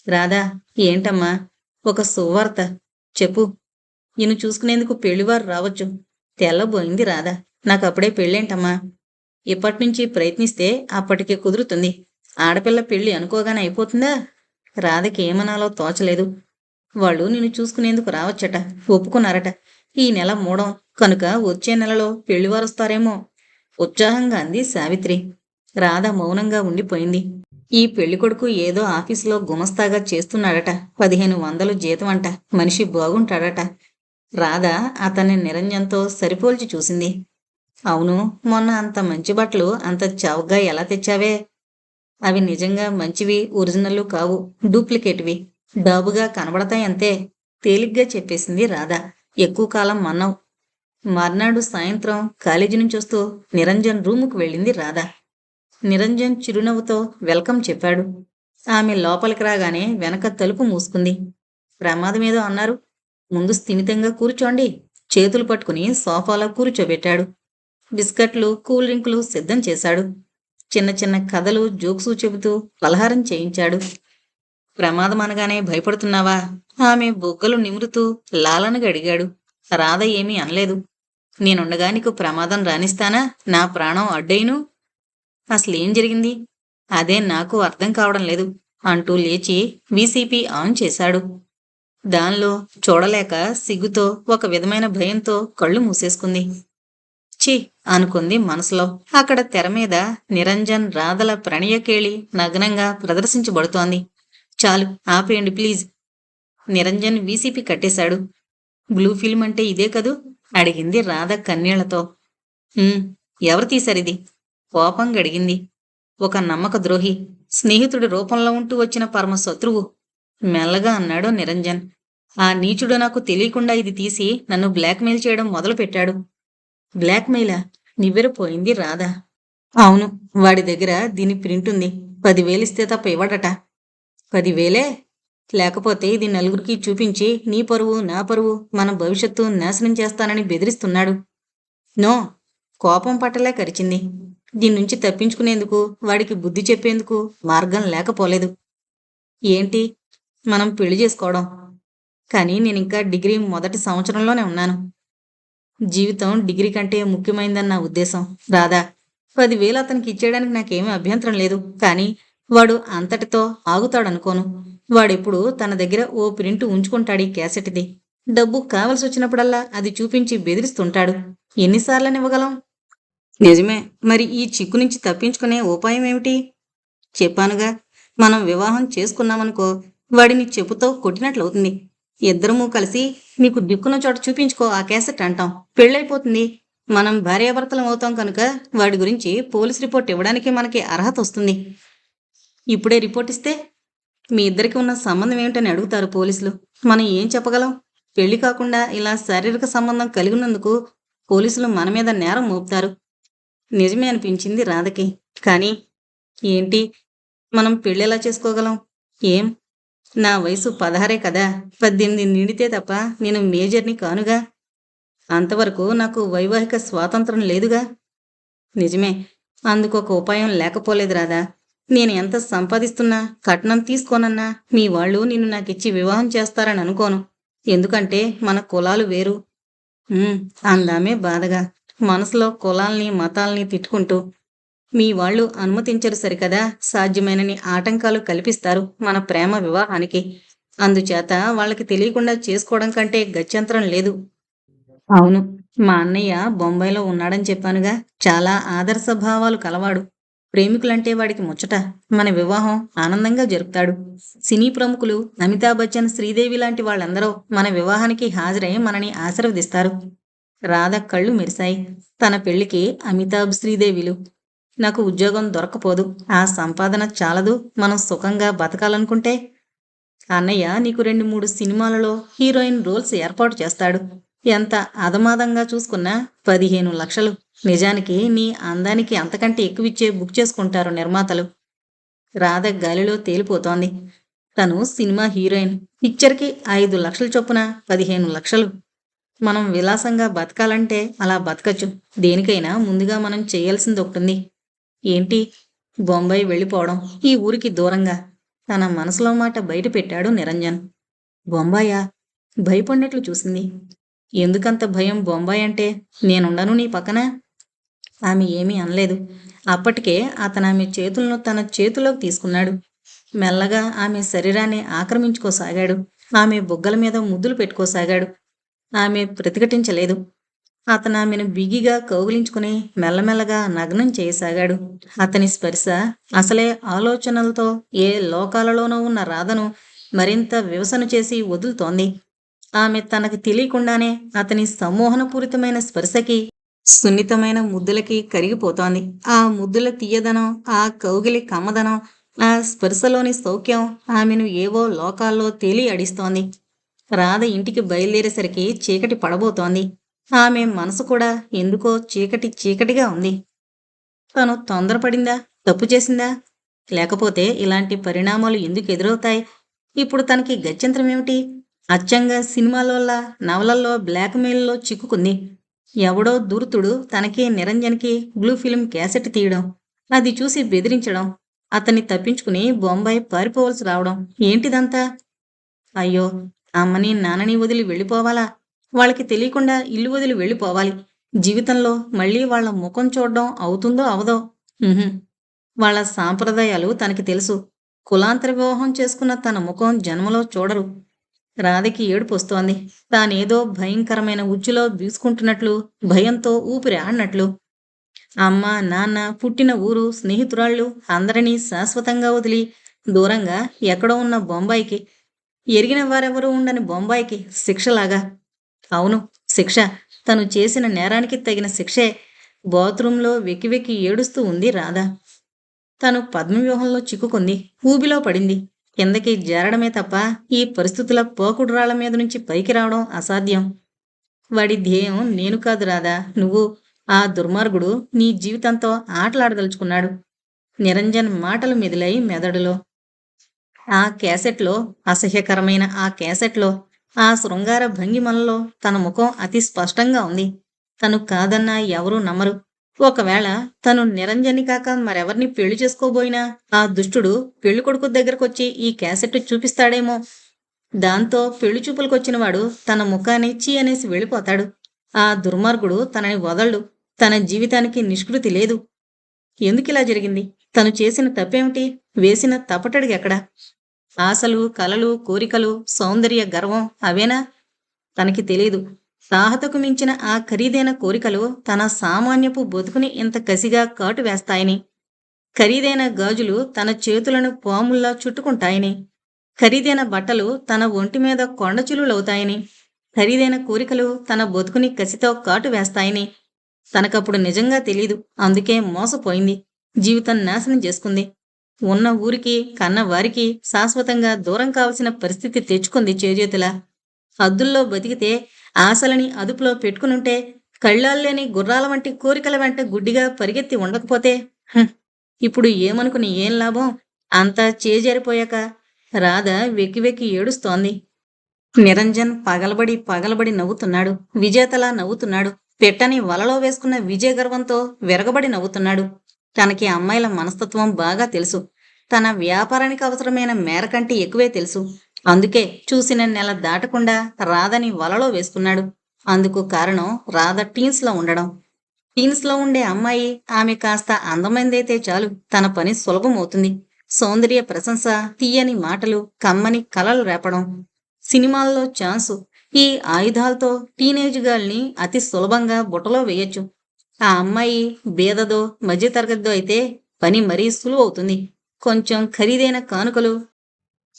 రాధా, ఏంటమ్మా? ఒక సువార్త చెప్పు. నిన్ను చూసుకునేందుకు పెళ్లివారు రావచ్చు. తెల్లబోయింది రాధ. నాకప్పుడే పెళ్ళేంటమ్మా? ఇప్పటినుంచి ప్రయత్నిస్తే అప్పటికే కుదురుతుంది. ఆడపిల్ల పెళ్లి అనుకోగానే అయిపోతుందా? రాధకి ఏమనాలో తోచలేదు. వాళ్ళు నిన్ను చూసుకునేందుకు రావచ్చట, ఒప్పుకున్నారట. ఈ నెల 3వ కనుక వచ్చే నెలలో పెళ్లివారొస్తారేమో ఉత్సాహంగా అంది సావిత్రి. రాధ మౌనంగా ఉండిపోయింది. ఈ పెళ్లికొడుకు ఏదో ఆఫీసులో గుమస్తాగా చేస్తున్నాడట. 1500 జీతం అంట. మనిషి బాగుంటాడట. రాధ అతన్ని నిరంజన్తో సరిపోల్చి చూసింది. అవును, మొన్న అంత మంచి బట్టలు అంత చౌకగా ఎలా తెచ్చావే? అవి నిజంగా మంచివి, ఒరిజినల్లు కావు, డూప్లికేట్వి. డాబుగా కనబడతాయంతే తేలిగ్గా చెప్పేసింది రాధ. ఎక్కువ కాలం మన్నావు. మర్నాడు సాయంత్రం కాలేజీ నుంచి వస్తూ నిరంజన్ రూముకు వెళ్ళింది రాధ. నిరంజన్ చిరునవ్వుతో వెల్కమ్ చెప్పాడు. ఆమె లోపలికి రాగానే వెనక తలుపు మూసుకుంది. ప్రమాదమేదో అన్నారు. ముందు స్థిమితంగా కూర్చోండి. చేతులు పట్టుకుని సోఫాలో కూర్చోబెట్టాడు. బిస్కట్లు, కూల్ డ్రింకులు సిద్ధం చేశాడు. చిన్న చిన్న కథలు, జోక్సు చెబుతూ పలహారం చేయించాడు. ప్రమాదం అనగానే భయపడుతున్నావా? ఆమె బొగ్గలు నిమురుతూ లాలనగా అడిగాడు. రాధ ఏమీ అనలేదు. నేనుండగా నీకు ప్రమాదం రానిస్తానా? నా ప్రాణం అడ్డైను. అసలేం జరిగింది? అదే నాకు అర్థం కావడం లేదు అంటూ లేచి వీసీపీ ఆన్ చేశాడు. దానిలో చూడలేక సిగ్గుతో ఒక విధమైన భయంతో కళ్ళు మూసేసుకుంది. ఛీ అనుకుంది మనసులో. అక్కడ తెర మీద నిరంజన్ రాధల ప్రణయకేళి నగ్నంగా ప్రదర్శించబడుతోంది. చాలు ఆపేయండి ప్లీజ్. నిరంజన్ వీసీపీ కట్టేశాడు. బ్లూ ఫిల్మ్ అంటే ఇదే కదూ? అడిగింది రాధ కన్నీళ్లతో. ఎవరు తీశారిది? కోపంగా అడిగింది. ఒక నమ్మక ద్రోహి, స్నేహితుడి రూపంలో ఉంటూ వచ్చిన పరమ శత్రువు మెల్లగా అన్నాడు నిరంజన్. ఆ నీచుడు నాకు తెలియకుండా ఇది తీసి నన్ను బ్లాక్మెయిల్ చేయడం మొదలుపెట్టాడు. బ్లాక్మెయిలా? నివ్వెరపోయింది రాధ. అవును, వాడి దగ్గర దీని ప్రింట్ ఉంది. 10,000 ఇస్తే తప్ప ఇవ్వడట. 10,000? లేకపోతే ఇది నలుగురికి చూపించి నీ పరువు నా పరువు మన భవిష్యత్తు నాశనం చేస్తానని బెదిరిస్తున్నాడు. నో. కోపం పట్టలే కరిచింది. దీని నుంచి తప్పించుకునేందుకు వాడికి బుద్ధి చెప్పేందుకు మార్గం లేకపోలేదు. ఏంటి? మనం పెళ్లి చేసుకోవడం. కానీ నేనింకా డిగ్రీ మొదటి సంవత్సరంలోనే ఉన్నాను. జీవితం డిగ్రీ కంటే ముఖ్యమైందన్న నా ఉద్దేశం. రాధా, 10,000 అతనికి ఇచ్చేయడానికి నాకేమీ అభ్యంతరం లేదు. కానీ వాడు అంతటితో ఆగుతాడనుకోను. వాడెప్పుడు తన దగ్గర ఓ ప్రింట్ ఉంచుకుంటాడు ఈ క్యాసెట్ది. డబ్బు కావలసి వచ్చినప్పుడల్లా అది చూపించి బెదిరిస్తుంటాడు. ఎన్నిసార్లనివ్వగలం? నిజమే. మరి ఈ చిక్కు నుంచి తప్పించుకునే ఉపాయం ఏమిటి? చెప్పానుగా, మనం వివాహం చేసుకున్నామనుకో, వాడిని చెప్పుతో కొట్టినట్లవుతుంది. ఇద్దరము కలిసి నీకు దిక్కున్న చోట చూపించుకో ఆ క్యాసెట్ అంటాం. పెళ్ళైపోతుంది. మనం భార్యాభర్తలం అవుతాం కనుక వాడి గురించి పోలీస్ రిపోర్ట్ ఇవ్వడానికి మనకి అర్హత వస్తుంది. ఇప్పుడే రిపోర్ట్ ఇస్తే మీ ఇద్దరికి ఉన్న సంబంధం ఏమిటని అడుగుతారు పోలీసులు. మనం ఏం చెప్పగలం? పెళ్లి కాకుండా ఇలా శారీరక సంబంధం కలిగి ఉన్నందుకు పోలీసులు మన మీద నేరం మోపుతారు. నిజమే అనిపించింది రాధకి. కానీ ఏంటి, మనం పెళ్ళి ఎలా చేసుకోగలం? ఏం, నా వయసు 16 కదా. 18 నిండితే తప్ప నేను మేజర్ని కానుగా. అంతవరకు నాకు వైవాహిక స్వాతంత్రం లేదుగా. నిజమే. అందుకొక ఉపాయం లేకపోలేదు రాదా. నేను ఎంత సంపాదిస్తున్నా, కట్నం తీసుకోనన్నా మీ వాళ్ళు నిన్ను నాకిచ్చి వివాహం చేస్తారని అనుకోను. ఎందుకంటే మన కులాలు వేరు. అందామే బాధగా, మనసులో కులాల్ని మతాల్ని తిట్టుకుంటూ. మీ వాళ్ళు అనుమతించరు సరికదా. సాధ్యమైనని ఆటంకాలు కల్పిస్తారు మన ప్రేమ వివాహానికి. అందుచేత వాళ్ళకి తెలియకుండా చేసుకోవడం కంటే గత్యంతరం లేదు. అవును, మా అన్నయ్య బొంబాయిలో ఉన్నాడని చెప్పానుగా. చాలా ఆదర్శ భావాలు కలవాడు. ప్రేమికులంటే వాడికి ముచ్చట. మన వివాహం ఆనందంగా జరుపుతాడు. సినీ ప్రముఖులు అమితాబ్ బచ్చన్, శ్రీదేవి లాంటి వాళ్ళందరూ మన వివాహానికి హాజరై మనని ఆశీర్వదిస్తారు. రాధ కళ్ళు మెరిశాయి. తన పెళ్లికి అమితాబ్, శ్రీదేవిలు. నాకు ఉద్యోగం దొరకపోదు. ఆ సంపాదన చాలదు మనం సుఖంగా బతకాలనుకుంటే. అన్నయ్య నీకు 2-3 సినిమాలలో హీరోయిన్ రోల్స్ ఏర్పాటు చేస్తాడు. ఎంత అధమాదంగా చూసుకున్నా 15 లక్షలు. నిజానికి నీ అందానికి అంతకంటే ఎక్కువిచ్చే బుక్ చేసుకుంటారు నిర్మాతలు. రాధ గాలిలో తేలిపోతోంది. తను సినిమా హీరోయిన్. పిక్చర్కి 5 లక్షల చొప్పున 15 లక్షలు. మనం విలాసంగా బతకాలంటే అలా బతకచ్చు. దేనికైనా ముందుగా మనం చేయాల్సింది ఒకటుంది. ఏంటి? బొంబాయి వెళ్ళిపోవడం, ఈ ఊరికి దూరంగా. తన మనసులో మాట బయట పెట్టాడు నిరంజన్. బొంబాయా? భయపడినట్లు చూసింది. ఎందుకంత భయం బొంబాయి అంటే? నేనుండను నీ పక్కన. ఆమె ఏమీ అనలేదు. అప్పటికే అతను ఆమె చేతులను తన చేతిలోకి తీసుకున్నాడు. మెల్లగా ఆమె శరీరాన్ని ఆక్రమించుకోసాగాడు. ఆమె బుగ్గల మీద ముద్దులు పెట్టుకోసాగాడు. ఆమె ప్రతిఘటించలేదు. అతను ఆమెను బిగిగా కౌగిలించుకుని మెల్లమెల్లగా నగ్నం చేయసాగాడు. అతని స్పర్శ అసలే ఆలోచనలతో ఏ లోకాలలోనూ ఉన్న రాధను మరింత వివసన చేసి వదులుతోంది. ఆమె తనకు తెలియకుండానే అతని సమ్మోహనపూరితమైన స్పర్శకి, సున్నితమైన ముద్దులకి కరిగిపోతోంది. ఆ ముద్దుల తీయదనం, ఆ కౌగిలి కమ్మదనం, ఆ స్పర్శలోని సౌఖ్యం ఆమెను ఏవో లోకాల్లో తేలి అడిస్తోంది. రాధ ఇంటికి బయలుదేరేసరికి చీకటి పడబోతోంది. ఆమె మనసు కూడా ఎందుకో చీకటి చీకటిగా ఉంది. తను తొందరపడిందా? తప్పు చేసిందా? లేకపోతే ఇలాంటి పరిణామాలు ఎందుకు ఎదురవుతాయి? ఇప్పుడు తనకి గత్యంతరం ఏమిటి? అచ్చంగా సినిమాలోల్లా, నవలల్లో బ్లాక్‌మెయిల్‌లో చిక్కుకుంది. ఎవడో ధూర్తుడు తనకి, నిరంజన్‌కి బ్లూ ఫిల్మ్ క్యాసెట్ తీయడం, అది చూసి బెదిరించడం, అతన్ని తప్పించుకుని బొంబాయి పారిపోవలసి రావడం. ఏంటిదంతా? అయ్యో! అమ్మని, నాన్నని వదిలి వెళ్ళిపోవాలా? వాళ్ళకి తెలియకుండా ఇల్లు వదిలి వెళ్ళిపోవాలి. జీవితంలో మళ్ళీ వాళ్ళ ముఖం చూడ్డం అవుతుందో అవదో? హుహు. వాళ్ళ సాంప్రదాయాలు తనకి తెలుసు. కులాంతర వివాహం చేసుకున్న తన ముఖం జన్మలో చూడరు. రాధకి ఏడుపొస్తోంది. తానేదో భయంకరమైన ఉచ్చులో బీసుకుంటున్నట్లు, భయంతో ఊపిరి ఆడనట్లు. అమ్మ, నాన్న, పుట్టిన ఊరు, స్నేహితురాళ్ళు అందరినీ శాశ్వతంగా వదిలి దూరంగా ఎక్కడో ఉన్న బొంబాయికి, ఎరిగిన వారెవరూ ఉండని బొంబాయికి శిక్షలాగా. అవును, శిక్ష. తను చేసిన నేరానికి తగిన శిక్షే. బాత్రూంలో వెక్కి వెక్కి ఏడుస్తూ ఉంది రాధ. తను పద్మవ్యూహంలో చిక్కుకుంది. ఊబిలో పడింది. కిందకి జారడమే తప్ప ఈ పరిస్థితుల పోకుడు రాళ్ల మీద నుంచి పైకి రావడం అసాధ్యం. వాడి ధ్యేయం నేను కాదు రాధా, నువ్వు. ఆ దుర్మార్గుడు నీ జీవితంతో ఆటలాడదలుచుకున్నాడు. నిరంజన్ మాటలు మెదిలాయి మెదడులో. ఆ క్యాసెట్లో, అసహ్యకరమైన ఆ క్యాసెట్లో, ఆ శృంగార భంగిమలలో తన ముఖం అతి స్పష్టంగా ఉంది. తను కాదన్నా ఎవరూ నమ్మరు. ఒకవేళ తను నిరంజన్ని కాక మరెవరిని పెళ్లి చేసుకోబోయినా ఆ దుష్టుడు పెళ్లికొడుకు దగ్గరకొచ్చి ఈ క్యాసెట్ చూపిస్తాడేమో. దాంతో పెళ్లి చూపులకొచ్చినవాడు తన ముఖాన్ని చీ అనేసి వెళ్ళిపోతాడు. ఆ దుర్మార్గుడు తనని వదలడు. తన జీవితానికి నిష్కృతి లేదు. ఎందుకిలా జరిగింది? తను చేసిన తప్పేమిటి? వేసిన తప్పటడుగెక్కడ? ఆశలు, కలలు, కోరికలు, సౌందర్య గర్వం అవేనా? తనకి తెలీదు. తాహతకు మించిన ఆ ఖరీదైన కోరికలు తన సామాన్యపు బతుకుని ఇంత కసిగా కాటు వేస్తాయని, ఖరీదైన గాజులు తన చేతులను పాముల్లా చుట్టుకుంటాయని, ఖరీదైన బట్టలు తన ఒంటి మీద కొండచిలువలవుతాయని, ఖరీదైన కోరికలు తన బతుకుని కసితో కాటు వేస్తాయని తనకప్పుడు నిజంగా తెలీదు. అందుకే మోసపోయింది. జీవితం నాశనం చేసుకుంది. ఉన్న ఊరికి, కన్న వారికి శాశ్వతంగా దూరం కావలసిన పరిస్థితి తెచ్చుకుంది చేజేతులా. హద్దుల్లో బతికితే, ఆశలని అదుపులో పెట్టుకునుంటే, కళ్ళాల్లేని గుర్రాల వంటి కోరికల వెంట గుడ్డిగా పరిగెత్తి ఉండకపోతే, హుం, ఇప్పుడు ఏమనుకుని ఏం లాభం? అంతా చేజారిపోయాక రాధ వెక్కి వెక్కి ఏడుస్తోంది. నిరంజన్ పగలబడి పగలబడి నవ్వుతున్నాడు. విజేతలా నవ్వుతున్నాడు. పెట్టని వలలో వేసుకున్న విజయ గర్వంతో విరగబడి నవ్వుతున్నాడు. తనకి అమ్మాయిల మనస్తత్వం బాగా తెలుసు. తన వ్యాపారానికి అవసరమైన మేర కంటే ఎక్కువే తెలుసు. అందుకే చూసిన నెల దాటకుండా రాధని వలలో వేసుకున్నాడు. అందుకు కారణం రాధ టీన్స్లో ఉండడం. టీన్స్లో ఉండే అమ్మాయి ఆమె కాస్త అందమైందైతే చాలు, తన పని సులభమవుతుంది. సౌందర్య ప్రశంస, తీయని మాటలు, కమ్మని కలలు రేపడం, సినిమాల్లో ఛాన్సు, ఈ ఆయుధాలతో టీనేజ్ గర్ల్ని అతి సులభంగా బుట్టలో వేయొచ్చు. ఆ అమ్మాయి బీదదో, మధ్యతరగతిదో అయితే పని మరీ సులువవుతుంది. కొంచెం ఖరీదైన కానుకలు,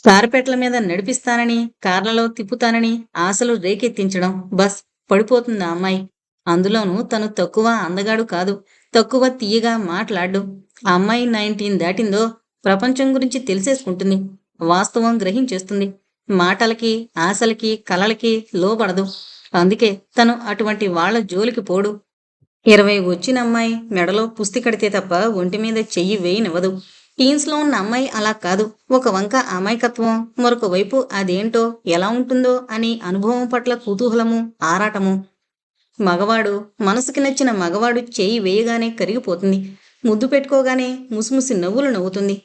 కార్పెట్ల మీద నడిపిస్తానని, కార్లలో తిప్పుతానని ఆశలు రేకెత్తించడం, బస్ పడిపోతుంది ఆ అమ్మాయి. అందులోనూ తను తక్కువ అందగాడు కాదు, తక్కువ తీయగా మాట్లాడు. ఆ అమ్మాయి 19 దాటిందో ప్రపంచం గురించి తెలిసేసుకుంటుంది. వాస్తవం గ్రహించేస్తుంది. మాటలకి, ఆశలకి, కలలకి లోబడదు. అందుకే తను అటువంటి వాళ్ల జోలికి పోడు. 20 వచ్చిన అమ్మాయి మెడలో పుస్తి కడితే తప్ప ఒంటి మీద చెయ్యి వేయనివ్వదు. టీన్స్లో ఉన్న అమ్మాయి అలా కాదు. ఒక వంక అమాయకత్వం, మరొక వైపు అదేంటో, ఎలా ఉంటుందో అని అనుభవం పట్ల కుతూహలము, ఆరాటము. మగవాడు, మనసుకి నచ్చిన మగవాడు చెయ్యి వేయగానే కరిగిపోతుంది. ముద్దు పెట్టుకోగానే ముసిముసి నవ్వులు నవ్వుతుంది.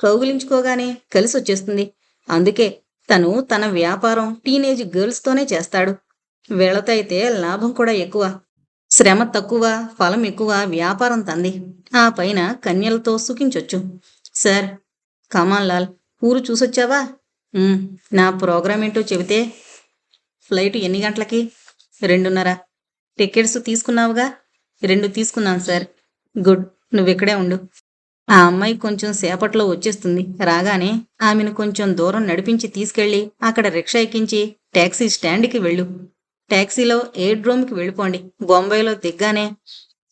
కౌగిలించుకోగానే కలిసొచ్చేస్తుంది. అందుకే తను తన వ్యాపారం టీనేజ్ గర్ల్స్తోనే చేస్తాడు. వీళ్లతో అయితే లాభం కూడా ఎక్కువ. శ్రమ తక్కువ, ఫలం ఎక్కువ వ్యాపారం తంది. ఆ పైన కన్యలతో సుఖించొచ్చు. సార్, కమాన్ లాల్, ఊరు చూసొచ్చావా? నా ప్రోగ్రాం ఏంటో చెబితే. ఫ్లైట్ ఎన్ని గంటలకి? 2:30. టికెట్స్ తీసుకున్నావుగా? 2 తీసుకున్నాను సార్. గుడ్, నువ్విక్కడే ఉండు. ఆ అమ్మాయి కొంచెం సేపట్లో వచ్చేస్తుంది. రాగానే ఆమెను కొంచెం దూరం నడిపించి తీసుకెళ్ళి అక్కడ రిక్షా ఎక్కించి టాక్సీ స్టాండ్కి వెళ్ళు. టాక్సీలో ఎయిర్డ్రోమ్కి వెళ్ళిపోండి. బొంబాయిలో దిగ్గానే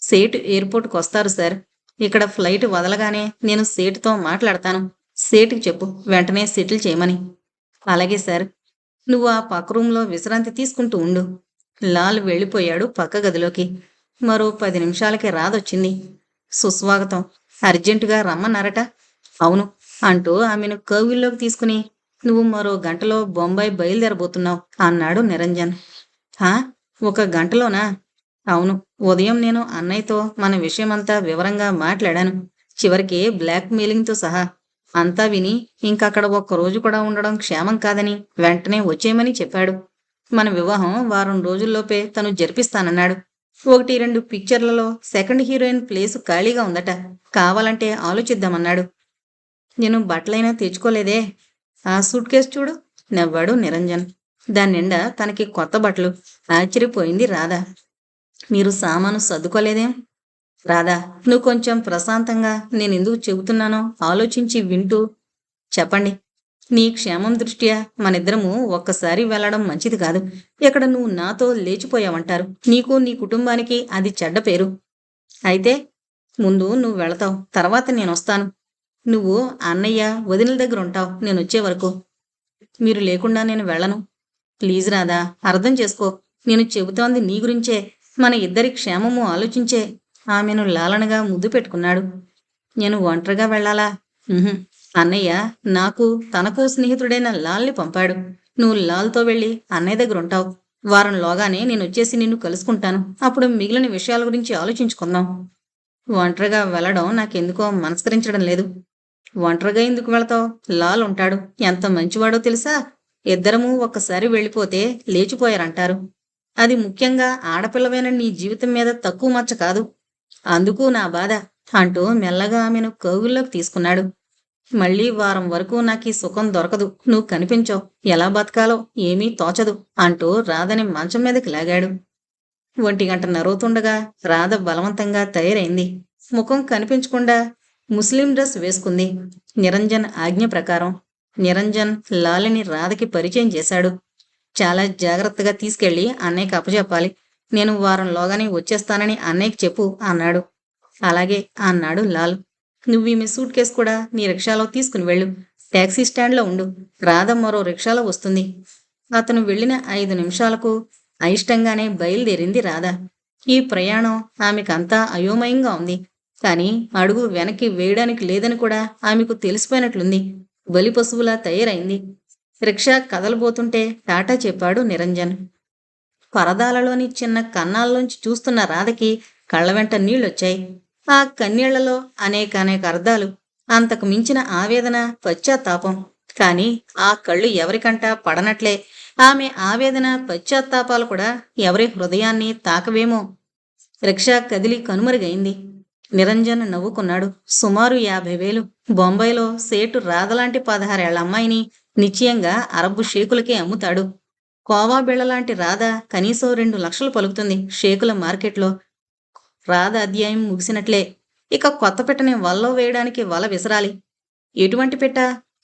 సేటు ఎయిర్పోర్ట్కి వస్తారు సార్. ఇక్కడ ఫ్లైట్ వదలగానే నేను సేటుతో మాట్లాడతాను. సేటుకి చెప్పు వెంటనే సెటిల్ చేయమని. అలాగే సార్. నువ్వు ఆ పక్క రూంలో విశ్రాంతి తీసుకుంటూ ఉండు. లాల్ వెళ్ళిపోయాడు పక్క గదిలోకి. మరో 10 నిమిషాలకి రాధొచ్చింది. సుస్వాగతం. అర్జెంటుగా రమ్మన్నారట. అవును అంటూ ఆమెను కౌగిల్లోకి తీసుకుని, నువ్వు మరో గంటలో బొంబాయి బయలుదేరబోతున్నావు అన్నాడు నిరంజన్. హా? 1 గంటలోనా? అవును. ఉదయం నేను అన్నయ్యతో మన విషయమంతా వివరంగా మాట్లాడాను. చివరికి బ్లాక్ మెయిలింగ్తో సహా. అంతా విని ఇంకక్కడ 1 రోజు కూడా ఉండడం క్షేమం కాదని వెంటనే వచ్చేయమని చెప్పాడు. మన వివాహం వారం రోజుల్లోపే తను జరిపిస్తానన్నాడు. 1-2 పిక్చర్లలో సెకండ్ హీరోయిన్ ప్లేసు ఖాళీగా ఉందట. కావాలంటే ఆలోచిద్దామన్నాడు. నేను బట్టలైనా తెచ్చుకోలేదే. ఆ సూట్ కేసు చూడు నవ్వాడు నిరంజన్. దాని నిండా తనకి కొత్త బట్టలు. ఆశ్చర్యపోయింది రాధ. మీరు సామాను సర్దుకోలేదేం? రాధా, నువ్వు కొంచెం ప్రశాంతంగా నేనెందుకు చెబుతున్నానో ఆలోచించి వింటూ చెప్పండి. నీ క్షేమం దృష్ట్యా మనిద్దరము ఒక్కసారి వెళ్ళడం మంచిది కాదు. ఇక్కడ నువ్వు నాతో లేచిపోయావంటారు. నీకు నీ కుటుంబానికి అది చెడ్డ పేరు. అయితే ముందు నువ్వు వెళతావు, తర్వాత నేనొస్తాను. నువ్వు అన్నయ్య వదినల దగ్గర ఉంటావు నేనొచ్చే వరకు. మీరు లేకుండా నేను వెళ్ళను. ప్లీజ్ రాధా, అర్థం చేసుకో. నేను చెబుతోంది నీ గురించే, మన ఇద్దరి క్షేమము ఆలోచించే. ఆమెను లాలనగా ముద్దు పెట్టుకున్నాడు. నేను ఒంటరిగా వెళ్ళాలా? ఉహుం. అన్నయ్య నాకు తనకు స్నేహితుడైన లాల్ని పంపాడు. నువ్వు లాల్తో వెళ్ళి అన్నయ్య దగ్గర ఉంటావు. వారంలోగానే నేనొచ్చేసి నిన్ను కలుసుకుంటాను. అప్పుడు మిగిలిన విషయాల గురించి ఆలోచించుకుందాం. ఒంటరిగా వెళ్ళడం నాకెందుకో మనస్కరించడం లేదు. ఒంటరిగా ఎందుకు వెళతావు? లాల్ ఉంటాడు. ఎంత మంచివాడో తెలుసా? ఇద్దరము ఒక్కసారి వెళ్ళిపోతే లేచిపోయారంటారు. అది ముఖ్యంగా ఆడపిల్లవైన నీ జీవితం మీద తక్కువ మచ్చ కాదు. అందుకు నా బాధ అంటూ మెల్లగా ఆమెను కౌగిల్లోకి తీసుకున్నాడు. మళ్ళీ వారం వరకు నాకీ సుఖం దొరకదు. నువ్వు కనిపించవు. ఎలా బతకాలో ఏమీ తోచదు అంటూ రాధని మంచం మీదకి లాగాడు. 1:30 రాధ బలవంతంగా తయారైంది. ముఖం కనిపించకుండా ముస్లిం డ్రెస్ వేసుకుంది. నిరంజన్ ఆజ్ఞ ప్రకారం. నిరంజన్ లాలిని రాధకి పరిచయం చేశాడు. చాలా జాగ్రత్తగా తీసుకెళ్లి అన్నయ్యకి అప్పచెప్పాలి. నేను వారంలోగానే వచ్చేస్తానని అన్నయ్యకి చెప్పు అన్నాడు. అలాగే అన్నాడు లాల్. నువ్వీమె సూట్ కేసు కూడా నీ రిక్షాలో తీసుకుని వెళ్ళు. టాక్సీ స్టాండ్లో ఉండు. రాధ మరో రిక్షాలో వస్తుంది. అతను వెళ్ళిన 5 నిమిషాలకు అయిష్టంగానే బయలుదేరింది రాధ. ఈ ప్రయాణం ఆమెకంతా అయోమయంగా ఉంది. కాని అడుగు వెనక్కి వేయడానికి లేదని కూడా ఆమెకు తెలిసిపోయినట్లుంది. బలి పశువులా తయారైంది. రిక్షా కదలబోతుంటే టాటా చెప్పాడు నిరంజన్. పరదాలలోని చిన్న కన్నాల్లోంచి చూస్తున్న రాధకి కళ్ళ వెంట నీళ్లొచ్చాయి. ఆ కన్నీళ్లలో అనేక అర్థాలు. అంతకు మించిన ఆవేదన, పశ్చాత్తాపం. కాని ఆ కళ్ళు ఎవరికంటా పడనట్లే ఆమె ఆవేదన, పశ్చాత్తాపాలు కూడా ఎవరి హృదయాన్ని తాకవేమో. రిక్షా కదిలి కనుమరుగైంది. నిరంజన్ నవ్వుకున్నాడు. సుమారు 50,000. బొంబాయిలో సేటు రాధలాంటి 16 ఏళ్ల అమ్మాయిని నిశ్చయంగా అరబ్బు షేకులకే అమ్ముతాడు. కోవా బిళ్ళలాంటి రాధ కనీసం 2 లక్షలు పలుకుతుంది షేకుల మార్కెట్లో. రాధ అధ్యాయం ముగిసినట్లే. ఇక కొత్త పిట్టని వల్లో వేయడానికి వల విసరాలి. ఎటువంటి పిట్ట?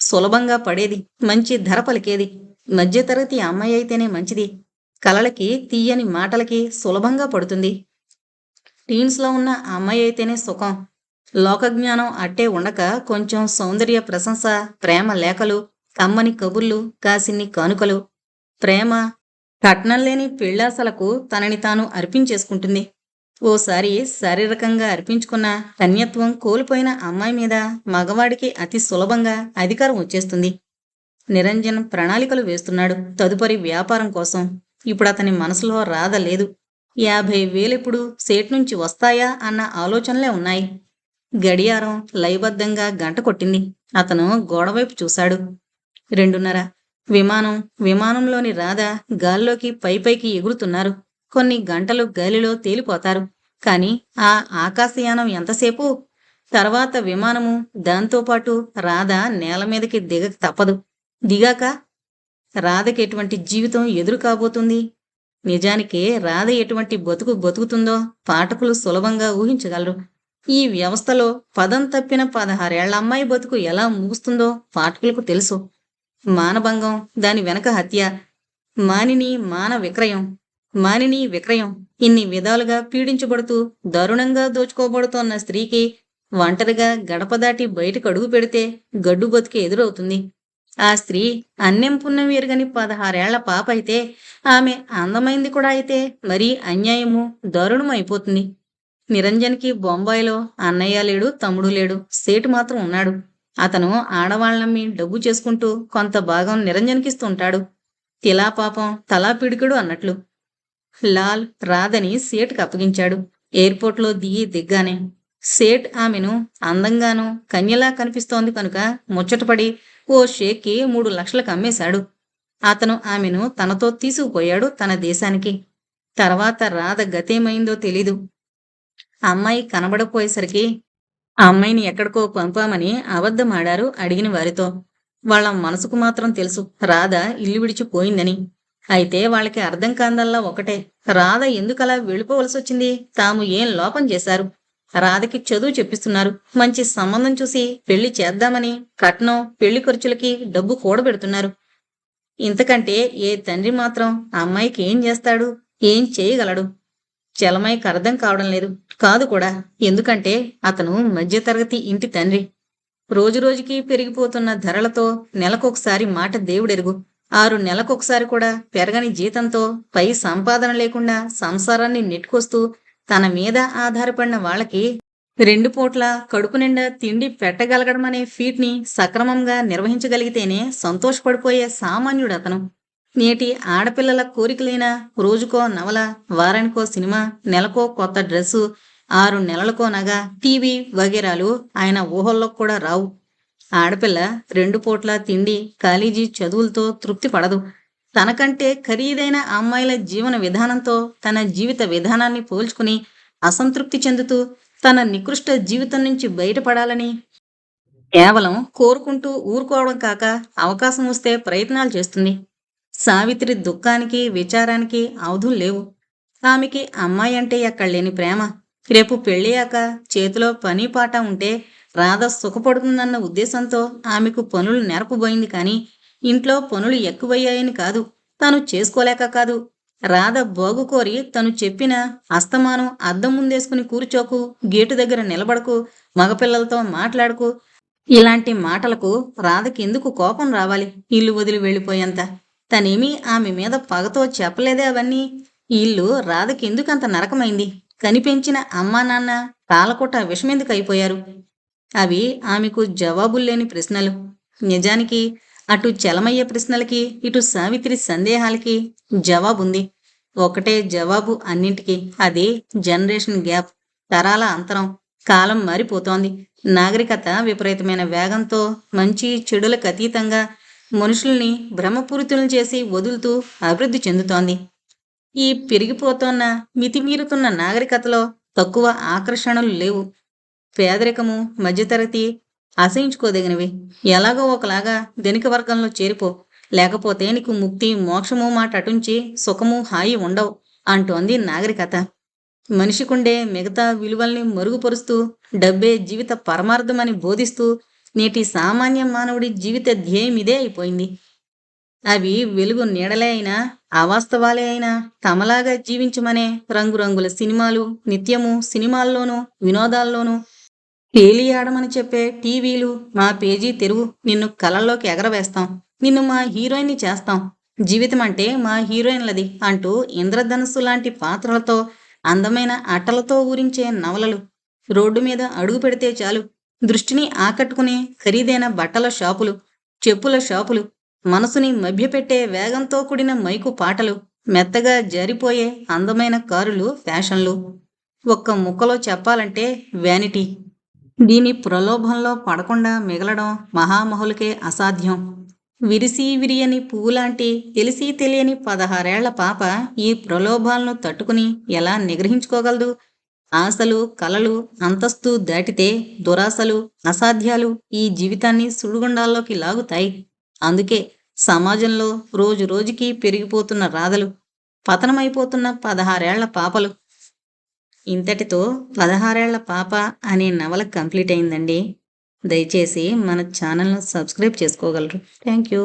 సులభంగా పడేది, మంచి ధర పలికేది, మధ్యతరగతి అమ్మాయి అయితేనే మంచిది. కలలకి, తీయని మాటలకి సులభంగా పడుతుంది. టీన్స్లో ఉన్న అమ్మాయి అయితేనే సుఖం. లోకజ్ఞానం అట్టే ఉండక కొంచెం సౌందర్య ప్రశంస, ప్రేమ లేఖలు, కమ్మని కబుర్లు, కాసిన్ని కానుకలు. ప్రేమ కట్నం లేని పెళ్ళాసలకు తనని తాను అర్పించేసుకుంటుంది. ఓసారి శారీరకంగా అర్పించుకున్న కన్యత్వం కోల్పోయిన అమ్మాయి మీద మగవాడికి అతి సులభంగా అధికారం వచ్చేస్తుంది. నిరంజన్ ప్రణాళికలు వేస్తున్నాడు తదుపరి వ్యాపారం కోసం. ఇప్పుడు అతని మనసులో రాధ లేదు. 50,000 ఇప్పుడు సేట్ నుంచి వస్తాయా అన్న ఆలోచనలే ఉన్నాయి. గడియారం లయబద్ధంగా గంట కొట్టింది. అతను గోడవైపు చూశాడు. 2:30. విమానంలోని రాధ గాల్లోకి పైపైకి ఎగురుతున్నారు. కొన్ని గంటలు గాలిలో తేలిపోతారు. కాని ఆ ఆకాశయానం ఎంతసేపు? తర్వాత విమానము, దాంతోపాటు రాధ నేల మీదకి దిగక తప్పదు. దిగాక రాధకి ఎటువంటి జీవితం ఎదురు కాబోతుంది? నిజానికి రాధ ఎటువంటి బతుకుతుందో పాఠకులు సులభంగా ఊహించగలరు. ఈ వ్యవస్థలో పదం తప్పిన 16 ఏళ్ల అమ్మాయి బతుకు ఎలా ముగుస్తుందో పాఠకులకు తెలుసు. మానభంగం, దాని వెనక హత్య, మానిని విక్రయం, ఇన్ని విధాలుగా పీడించబడుతూ దారుణంగా దోచుకోబడుతోన్న స్త్రీకి ఒంటరిగా గడప దాటి బయటకు అడుగు పెడితే గడ్డు బతుకి ఎదురవుతుంది. ఆ స్త్రీ అన్నెం పుణ్యం ఎరుగని 16 ఏళ్ల పాప అయితే ఆమె అందమైంది కూడా అయితే మరీ అన్యాయము, దారుణం అయిపోతుంది. నిరంజన్‌కి బొంబాయిలో అన్నయ్య లేడు, తమ్ముడు లేడు. సేటు మాత్రం ఉన్నాడు. అతను ఆడవాళ్ళనమ్మి డబ్బు చేసుకుంటూ కొంత భాగం నిరంజన్‌కిస్తుంటాడు. తిలా పాపం తలా పిడికెడు అన్నట్లు. లాల్ రాధని సేటుకి అప్పగించాడు. ఎయిర్‌పోర్ట్‌లో దిగ్గానే. సేట్ ఆమెను అందంగానూ, కన్యలా కనిపిస్తోంది కనుక ముచ్చటపడి ఓ షేక్‌కి 3 లక్షలకు అమ్మేశాడు. అతను ఆమెను తనతో తీసుకుపోయాడు తన దేశానికి. తర్వాత రాధ గతేమైందో తెలీదు. అమ్మాయి కనబడకపోయేసరికి ఆ అమ్మాయిని ఎక్కడికో పంపామని అబద్ధమాడారు అడిగిన వారితో. వాళ్ళ మనసుకు మాత్రం తెలుసు రాధ ఇల్లు విడిచిపోయిందని. అయితే వాళ్ళకి అర్థం కాందల్లా ఒకటే, రాధ ఎందుకలా వెళ్ళిపోవలసొచ్చింది? తాము ఏం లోపం చేశారు? రాధకి చదువు చెప్పిస్తున్నారు. మంచి సంబంధం చూసి పెళ్లి చేద్దామని కట్నం, పెళ్లి ఖర్చులకి డబ్బు కూడబెడుతున్నారు. ఇంతకంటే ఏ తండ్రి మాత్రం ఆ అమ్మాయికి ఏం చేస్తాడు? ఏం చేయగలడు? చలమయ్యకి అర్థం కావడం లేదు. కాదు కూడా. ఎందుకంటే అతను మధ్యతరగతి ఇంటి తండ్రి. రోజురోజుకీ పెరిగిపోతున్న ధరలతో నెలకొకసారి మాట దేవుడెరుగు. 6 నెలలకొకసారి కూడా పెరగని జీతంతో పై సంపాదన లేకుండా సంసారాన్ని నెట్టుకొస్తూ తన మీద ఆధారపడిన వాళ్ళకి 2 పూట్ల కడుపు నిండా తిండి పెట్టగలగడమనే ఫీట్‌ని సక్రమంగా నిర్వహించగలిగితేనే సంతోషపడిపోయే సామాన్యుడతను. నేటి ఆడపిల్లల కోరికలైనా రోజుకో నవల, వారానికో సినిమా, నెలకో కొత్త డ్రెస్సు, 6 నెలలకో నగ, టీవీ వగైరాలు ఆయన ఊహల్లోకి కూడా రావు. ఆడపిల్ల 2 పూట్ల తిండి, కాలేజీ చదువులతో తృప్తి పడదు. తనకంటే ఖరీదైన అమ్మాయిల జీవన విధానంతో తన జీవిత విధానాన్ని పోల్చుకుని అసంతృప్తి చెందుతూ తన నికృష్ట జీవితం నుంచి బయటపడాలని కేవలం కోరుకుంటూ ఊరుకోవడం కాక అవకాశం వస్తే ప్రయత్నాలు చేస్తుంది. సావిత్రి దుఃఖానికి, విచారానికి అవధులు లేవు. ఆమెకి అమ్మాయి అంటే ఎక్కడలేని ప్రేమ. రేపు పెళ్ళయ్యాక చేతిలో పని పాట ఉంటే రాధ సుఖపడుతుందన్న ఉద్దేశంతో ఆమెకు పనులు నేర్పబోయింది కానీ ఇంట్లో పనులు ఎక్కువయ్యాయని కాదు, తాను చేసుకోలేక కాదు. రాధ బాగుకోరి తను చెప్పిన అస్తమానం అద్దం ముందేసుకుని కూర్చోకు, గేటు దగ్గర నిలబడకు, మగపిల్లలతో మాట్లాడకు, ఇలాంటి మాటలకు రాధకెందుకు కోపం రావాలి? ఇల్లు వదిలి వెళ్ళిపోయేంత. తనేమీ ఆమె మీద పగతో చెప్పలేదే అవన్నీ. ఈ ఇల్లు రాధకెందుకంత నరకమైంది? కనిపెంచిన అమ్మా నాన్న కాలకొట్ట విషమెందుకు అయిపోయారు? అవి ఆమెకు జవాబుల్లేని ప్రశ్నలు. నిజానికి అటు చలమయ్య ప్రశ్నలకి, ఇటు సావిత్రి సందేహాలకి జవాబుంది. ఒకటే జవాబు అన్నింటికీ. అది జనరేషన్ గ్యాప్, తరాల అంతరం. కాలం మారిపోతోంది. నాగరికత విపరీతమైన వేగంతో మంచి చెడులకు అతీతంగా మనుషుల్ని భ్రమపూరితులను చేసి వదులుతూ అభివృద్ధి చెందుతోంది. ఈ పెరిగిపోతోన్న, మితిమీరుతున్న నాగరికతలో తక్కువ ఆకర్షణలు లేవు. పేదరికము, మధ్యతరగతి అసహించుకోదగినవి. ఎలాగో ఒకలాగా ధనిక వర్గంలో చేరిపో, లేకపోతే నీకు ముక్తి, మోక్షము మాట అటుంచి సుఖము, హాయి ఉండవు అంటోంది నాగరికత. మనిషికుండే మిగతా విలువల్ని మరుగుపరుస్తూ, డబ్బే జీవిత పరమార్థమని బోధిస్తూ నేటి సామాన్య మానవుడి జీవిత ధ్యేయం ఇదే అయిపోయింది. అవి వెలుగు నీడలే అయినా, అవాస్తవాలే అయినా తమలాగా జీవించమనే రంగురంగుల సినిమాలు, నిత్యము సినిమాల్లోనూ వినోదాల్లోనూ తేలియాడమని చెప్పే టీవీలు, మా పేజీ తెరువు, నిన్ను కలల్లోకి ఎగరవేస్తాం, నిన్ను మా హీరోయిన్ని చేస్తాం, జీవితం అంటే మా హీరోయిన్లది అంటూ ఇంద్రధనుస్సు లాంటి పాత్రలతో, అందమైన అట్టలతో ఊరించే నవలలు. రోడ్డు మీద అడుగు పెడితే చాలు దృష్టిని ఆకట్టుకునే ఖరీదైన బట్టల షాపులు, చెప్పుల షాపులు, మనసుని మభ్యపెట్టే వేగంతో కూడిన మైకు పాటలు, మెత్తగా జారిపోయే అందమైన కారులు, ఫ్యాషన్లు. ఒక్క ముక్కలో చెప్పాలంటే వ్యానిటీ. దీని ప్రలోభంలో పడకుండా మిగలడం మహామహులకే అసాధ్యం. విరిసి విరియని పువ్వులాంటి తెలిసి తెలియని 16 ఏళ్ల పాప ఈ ప్రలోభాలను తట్టుకుని ఎలా నిగ్రహించుకోగలదు? ఆశలు, కలలు, అంతస్తు దాటితే దురాశలు, అసాధ్యాలు ఈ జీవితాన్ని సుడిగుండాల్లోకి లాగుతాయి. అందుకే సమాజంలో రోజు రోజుకి పెరిగిపోతున్న రాధలు, పతనమైపోతున్న 16 ఏళ్ల పాపలు. ఇంతటితో 16 ఏళ్ల పాప అనే నవల కంప్లీట్ అయిందండి. దయచేసి మన ఛానల్ను సబ్స్క్రైబ్ చేసుకోగలరు. Thank you.